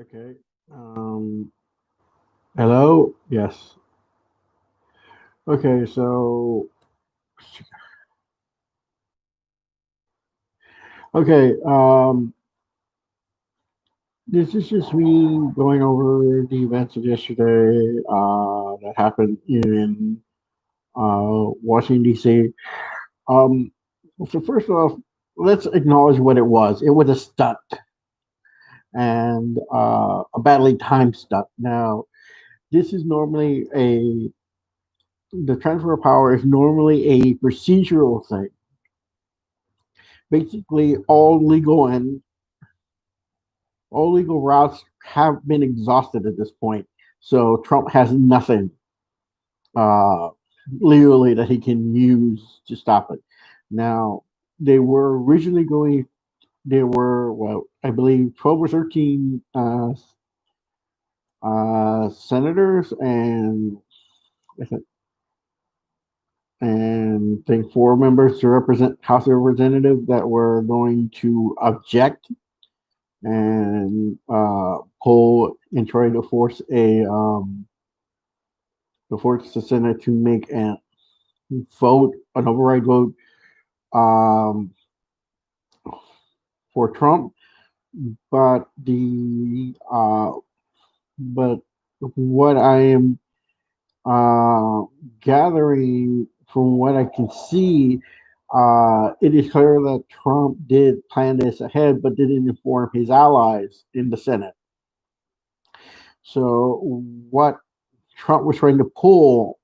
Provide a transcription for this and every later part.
Okay. Um, Hello? Yes. Okay, so okay, this is just me going over the events of yesterday that happened in Washington D.C. Um, so first off, let's acknowledge what it was. It was a stunt and a badly timed stunt. Now, this is normally a the transfer of power is normally a procedural thing. Basically, all legal routes have been exhausted at this point. So Trump has nothing uh, legally that he can use to stop it. Now, they were originally going. There were, well, I believe 12 or 13 senators and I think four members to represent House of Representatives that were going to object and pull and try to force the Senate to make a an override vote um, for Trump. But but what I am uh, gathering from what I can see, it is clear that Trump did plan this ahead, but didn't inform his allies in the Senate. So what Trump was trying to pull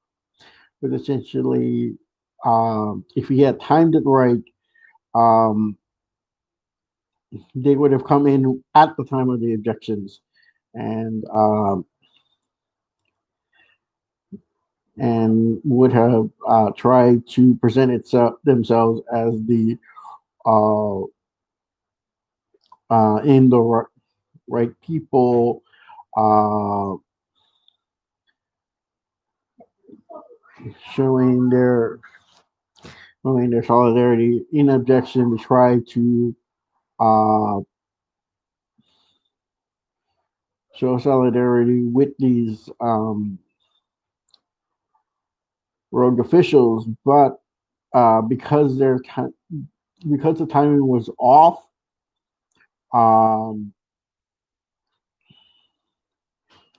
was essentially, if he had timed it right, um, they would have come in at the time of the objections and would have tried to present themselves as the uh, in the right people, uh, showing their showing their solidarity in objection to try to uh, show solidarity with these rogue officials, but because because the timing was off, um,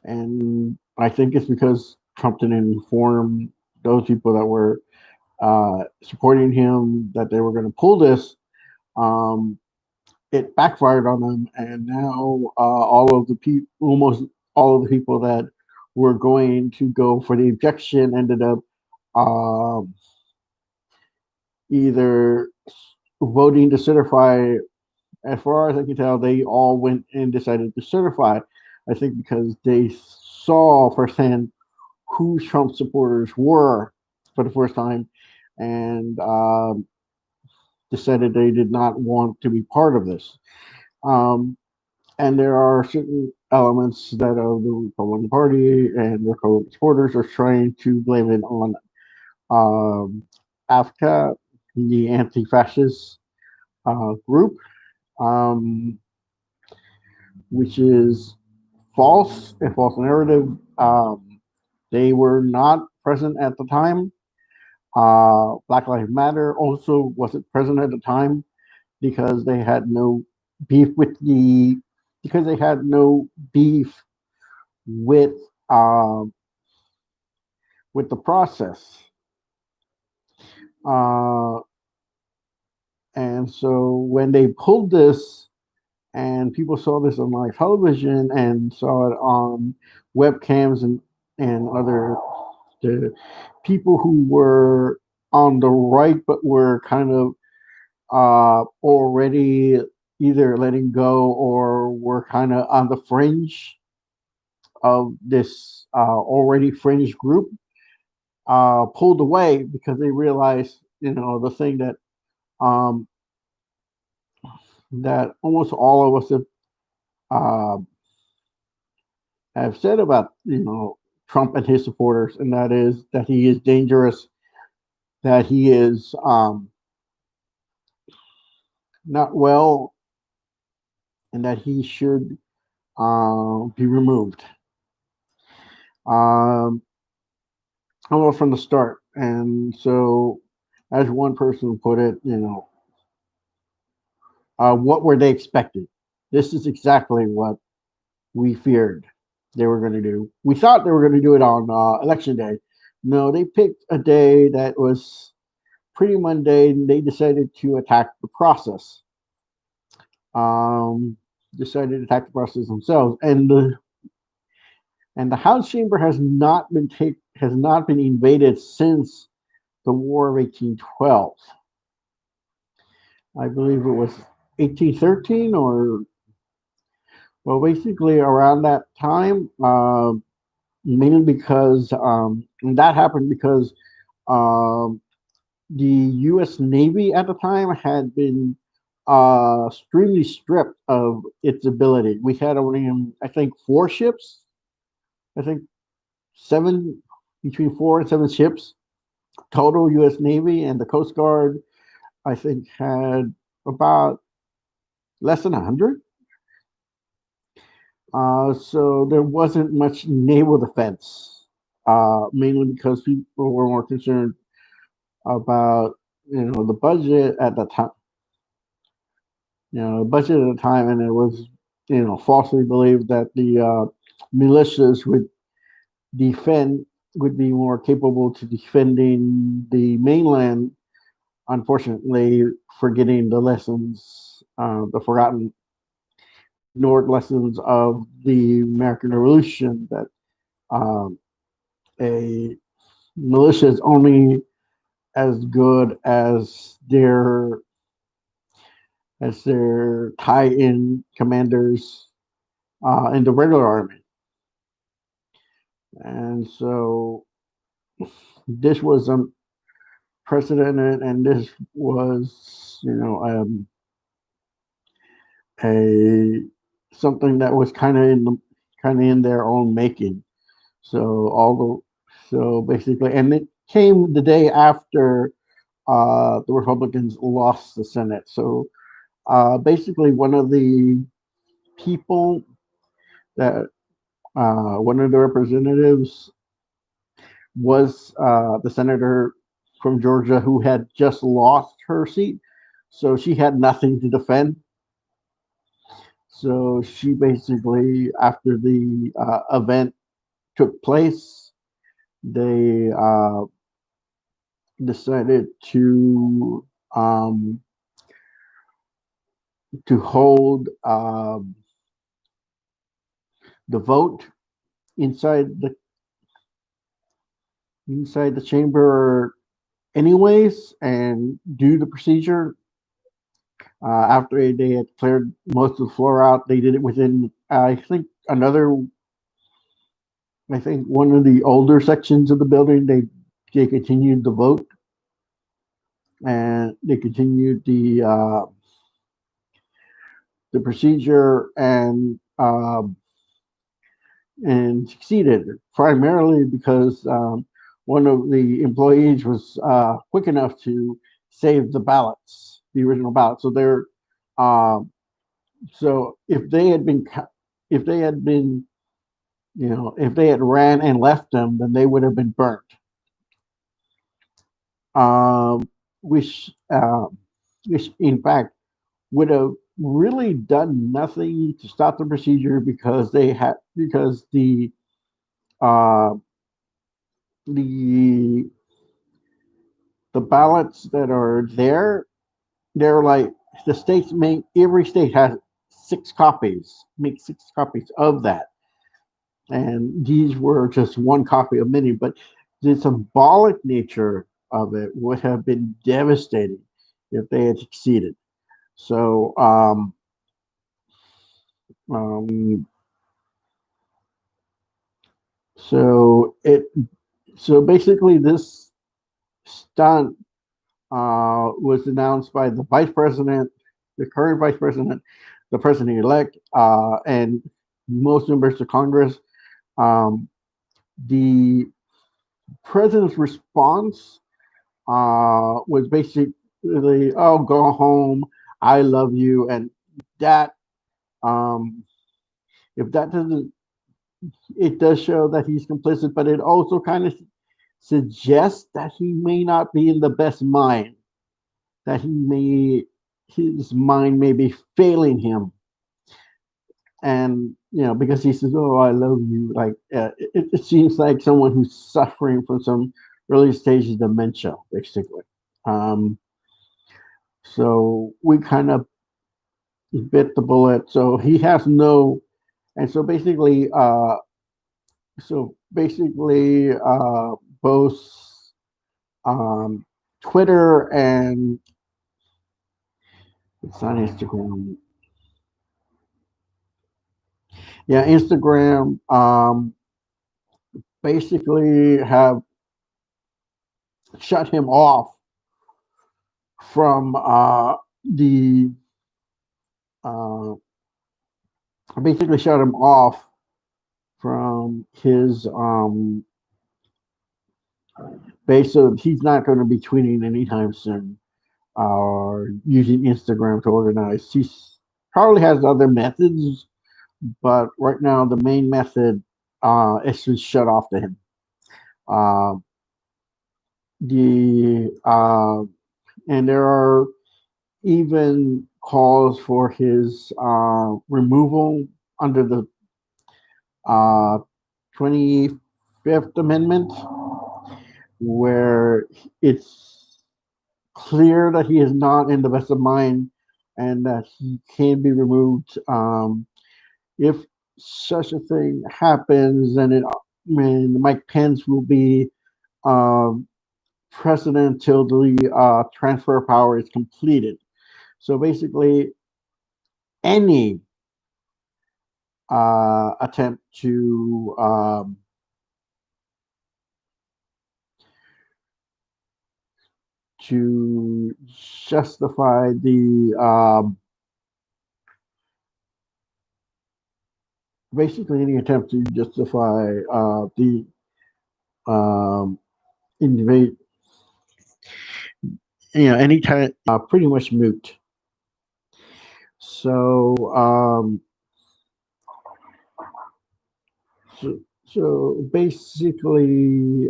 and I think it's because Trump didn't inform those people that were supporting him that they were going to pull this. Um, it backfired on them, and now almost all of the people that were going to go for the objection ended up um, either voting to certify. As far as I can tell, they all went and decided to certify. I think because they saw firsthand who Trump supporters were for the first time, and decided they did not want to be part of this. Um, and there are certain elements that of the Republican Party and their supporters are trying to blame it on AFCA, the anti-fascist group, um, which is a false narrative. They were not present at the time. Black Lives Matter also wasn't present at the time because they had no beef with the because they had no beef with um, with the process. Uh, and so when they pulled this, and people saw this on live television and saw it on webcams and other the people who were on the right but were kind of already either letting go or were kind of on the fringe of this already fringe group pulled away because they realized, the thing um, that almost all of us uh, have said about, Trump and his supporters, and that is that he is dangerous, that he is not well, and that he should be removed. Um, almost from the start. And so, as one person put it, what were they expecting? This is exactly what we feared they were going to do. We thought they were going to do it on election day. No, they picked a day that was pretty mundane. They decided to attack the process. Um, decided to attack the process themselves, and the House chamber has not been invaded since the War of 1812. I believe it was 1813, or well, basically around that time. Mainly because and that happened because um, the U.S. Navy at the time had been extremely stripped of its ability. We had only, I think, four ships. I think seven, between four and seven ships total U.S. Navy, and the Coast Guard, I think, had about less than 100. So there wasn't much naval defense, mainly because people were more concerned about the budget at the time. The budget at the time, and it was falsely believed that the militias defend would be more capable to defending the mainland. Unfortunately, forgetting the lessons, the forgotten, ignored lessons of the American Revolution, that um, a militia is only as good as their tie-in commanders in the regular army. And so this was unprecedented, and this was, a something that was kind of in their own making. So so basically, and it came the day after the Republicans lost the Senate. So basically, people that one of the representatives was the senator from Georgia who had just lost her seat. So she had nothing to defend. So she basically, after the event took place, they decided um, to hold the vote inside the chamber anyways, and do the procedure. After they had cleared most of the floor out, they did it within, I think one of the older sections of the building. They continued the vote, and they continued the procedure, and succeeded, primarily because one of the employees was quick enough to save the ballots, the original ballots. Um, so if they had been, if they had ran and left them, then they would have been burnt. Um, which, which in fact would have really done nothing to stop the procedure, because uh, the the ballots that are there, they're like, the states make every state has make 6 copies of that, and these were just one copy of many. But the symbolic nature of it would have been devastating if they had succeeded. So um, so it so basically this stunt was announced by the vice president, the current vice president, the president elect, and most members of Congress. Um, the president's response was basically, "Oh, go home. I love you," and that Um, if that doesn't, it does show that he's complicit, but it also kind of suggests that he may not be in the best mind, that his mind may be failing him. And, because he says, "Oh, I love you," like it seems like someone who's suffering from some early stages of dementia, basically. Um, so we kind of bit the bullet. So he has no, and so basically, both um, Twitter and it's not Instagram. Yeah, Instagram basically have shut him off from the uh, basically shut him off from his base. So he's not going to be tweeting anytime soon or using Instagram to organize. He probably has other methods, but right now the main method is just shut off to him. Uh, the and there are even calls for his removal under the uh, 25th Amendment, where it's clear that he is not in the best of mind and that he can be removed. If such a thing happens, then Mike Pence will be um, president until the transfer of power is completed. So basically, any attempt to justify the basically any attempt to justify the um, invade, any time pretty much moot. So so basically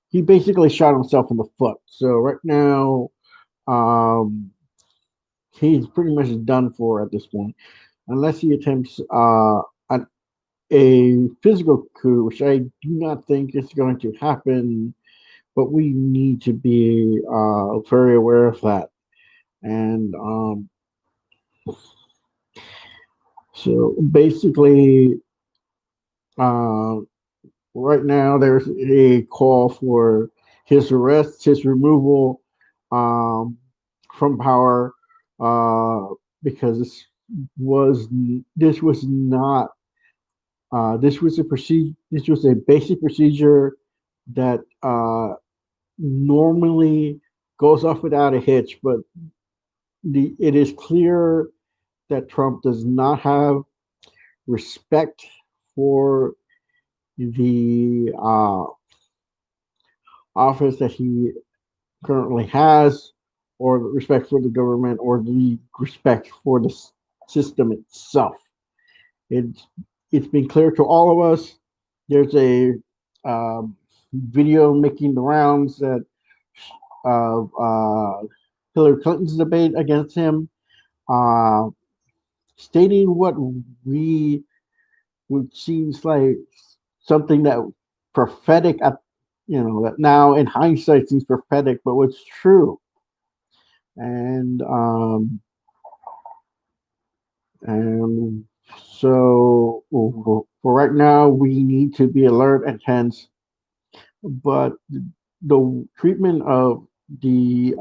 he basically shot himself in the foot. So right now um, he's pretty much done for at this point, unless he attempts a physical coup, which I do not think is going to happen. But we need to be very aware of that. And so basically, uh, right now there's a call for his arrest, his removal um, from power, uh, because was this was not this was a procedure. This was a basic procedure that normally goes off without a hitch, but it is clear that Trump does not have respect for the office that he currently has, or respect for the government, or the respect for the system itself. It's it's been clear to all of us. There's a video making the rounds that of Hillary Clinton's debate against him, uh, stating what we which seems like something that prophetic at that now in hindsight seems prophetic, but what's true. And and so for right now we need to be alert and tense. But the treatment the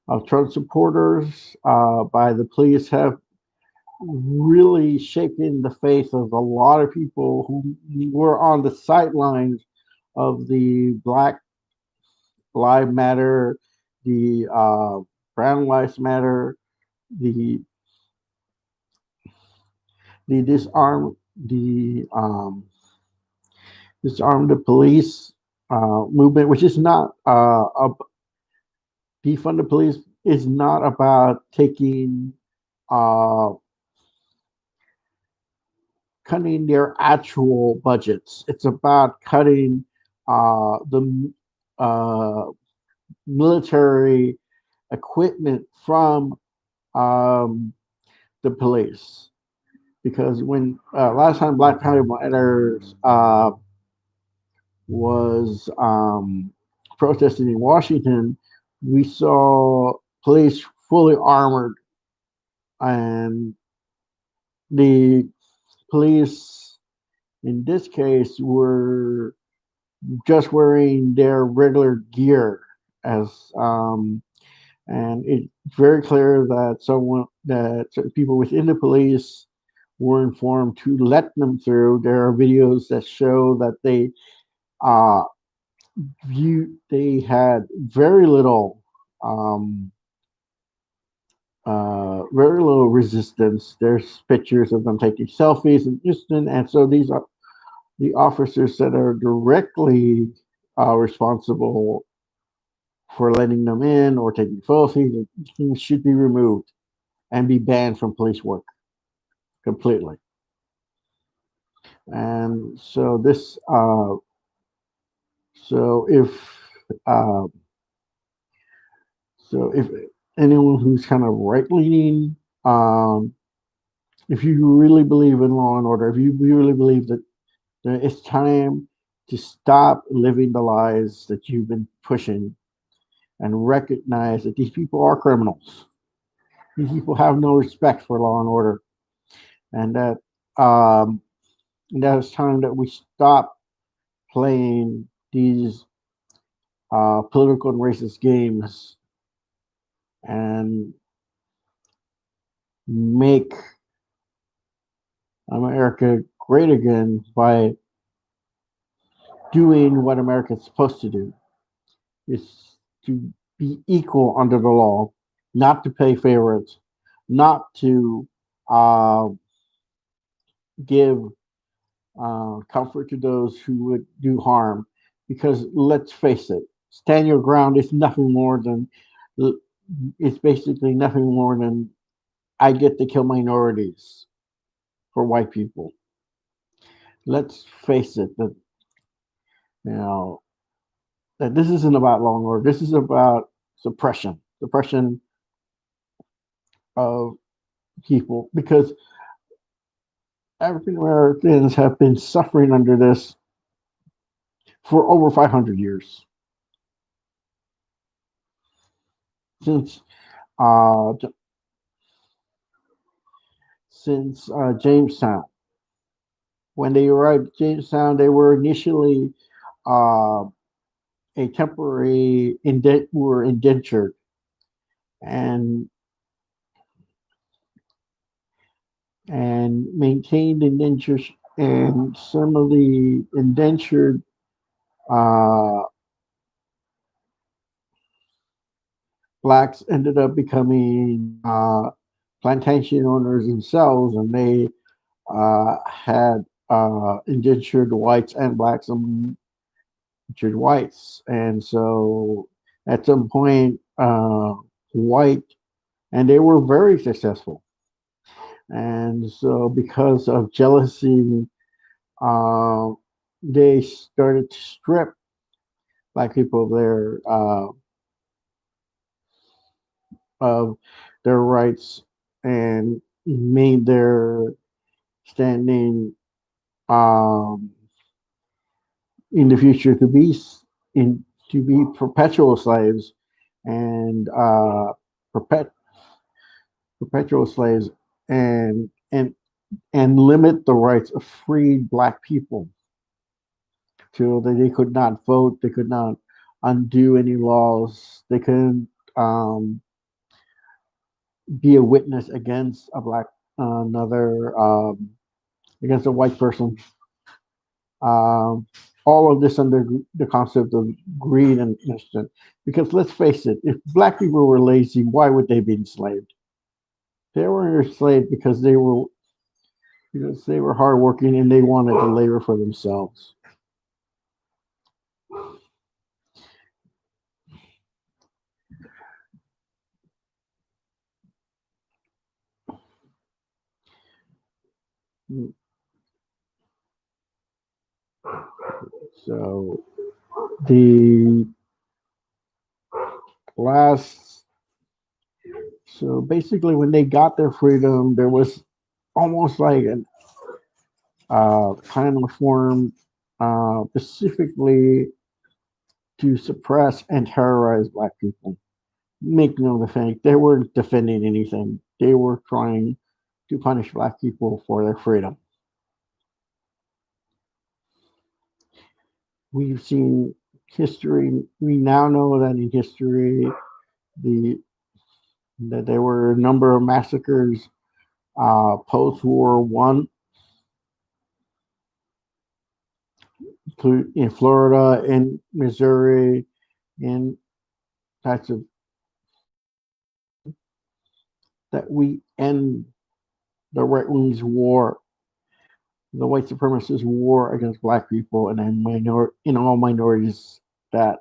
of Trump supporters by the police have really shaken the faith of a lot of people who were on the sidelines of the Black Lives Matter, the Brown Lives Matter, the the disarm the disarm the police movement, which is not defund the police is not about taking uh, cutting their actual budgets. It's about cutting the uh, military equipment from um, the police. Because when last time Black Lives Matter was protesting in Washington, we saw police fully armored, and the police in this case were just wearing their regular gear as and it's very clear that people within the police were informed to let them through. There are videos that show that uh they had um very little resistance. There's pictures of them taking selfies and so these are the officers that are directly responsible for letting them in or taking photos should be removed and be banned from police work completely. And so so if uh, if anyone who's kind of right leaning, um, if you really believe in law and order, if you really believe that it's time to stop living the lies that you've been pushing and recognize that these people are criminals. These people have no respect for law and order, and um, that it's time that we stop playing these political and racist games and make America great again by doing what America is supposed to do, is to be equal under the law, not to pay favorites, not to uh, give comfort to those who would do harm. Because let's face it, stand your ground is nothing more than it's basically nothing more than I get to kill minorities for white people. Let's face it that you know that this isn't about law and order. This is about suppression of people because African Americans have been suffering under this for over 500 years since uh, Jamestown. When they arrived at Jamestown, they were initially uh, a temporary were indentured and maintained indentures, and some of the indentured uh, blacks ended up becoming plantation owners themselves, and they had indentured whites and blacks and indentured whites, and so at some point, white, and they were very successful, and so because of jealousy, uh, they started to strip black people of their rights and made their standing um, in the future in to be perpetual slaves and perpet, perpetual slaves and limit the rights of freed black people till that they could not vote, they could not undo any laws, they couldn't be a witness against a black another against a white person. Um, all of this under the concept of greed and innocence. Because let's face it, if black people were lazy, why would they be enslaved? They were enslaved because they were hardworking and they wanted to labor for themselves. So the last, so basically, when they got their freedom, there was almost like an kind of formed specifically to suppress and terrorize black people. Make no mistake, they weren't defending anything. They were trying to punish black people for their freedom. We've seen history. We now know that in history, the that there were a number of massacres post War One in Florida, in Missouri, in types of that we end the right wing's war, the white supremacist war against black people and then in all minorities. That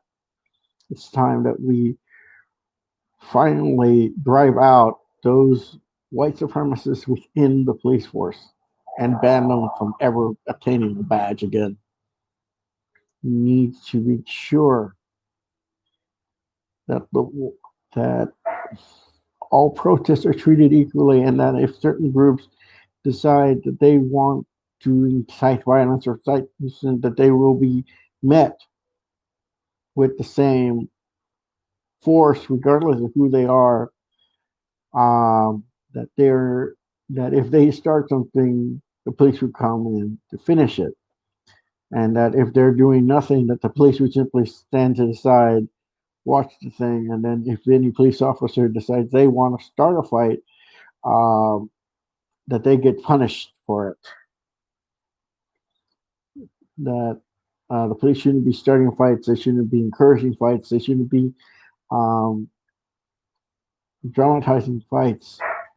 it's time that we finally drive out those white supremacists within the police force and ban them from ever obtaining a badge again. We need to make sure that that all protests are treated equally, and that if certain groups decide that they want to incite violence or incite that they will be met with the same force, regardless of who they are. That they're that if they start something, the police would come in to finish it, and that if they're doing nothing, that the police would simply stand to the side, watch the thing, and then if any police officer decides they want to start a fight, um, that they get punished for it. That the police shouldn't be starting fights. They shouldn't be encouraging fights. They shouldn't be um, dramatizing fights.